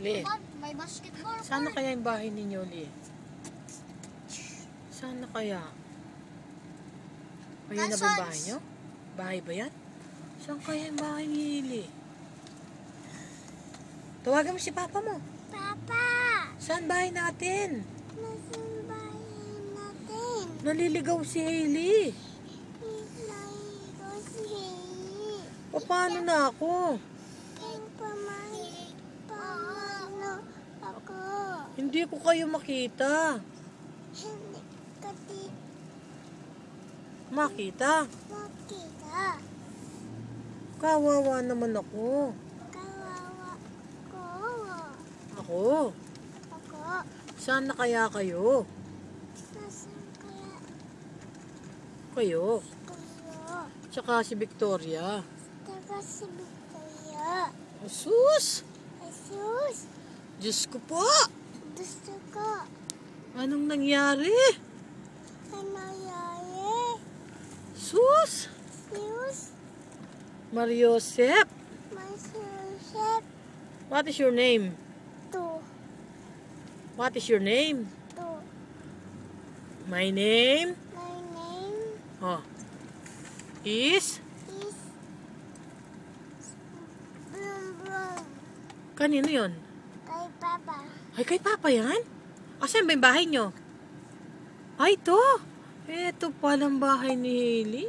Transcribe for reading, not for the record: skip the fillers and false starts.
Li, May basketball court. saan na kaya yung bahay ninyo, Li? Saan na kaya? Ayun na ba yung bahay nyo? Bahay ba yan? Saan kaya yung bahay ni Li? Tawagan mo si Papa mo. Papa! Saan bahay natin? Nasaan bahay natin? Naliligaw si Hailey. Naliligaw si Hailey. Paano na ako? Paano ako? Hindi ko kayo makita. Hindi kati Makita? makita. Kawawa naman ako. Kawawa ko. Ako? Ako. Saan na kaya kayo? Nasaan kaya Kayo? kayo? Tsaka si Victoria. Taga si Victoria. Sus! Jesus! Diyos ko po! Gusto ko. Anong nangyari? Ano yari? Sus! Jesus! Mariosep! Masusep. What is your name? To. What is your name? To. My name? My name Oh. Is? is Blum Blum. Kanino yon? Kay Papa. Ay, kay Papa yan? Asan ba yung bahay nyo? Ay, ito. Ito palang bahay ni Hailey.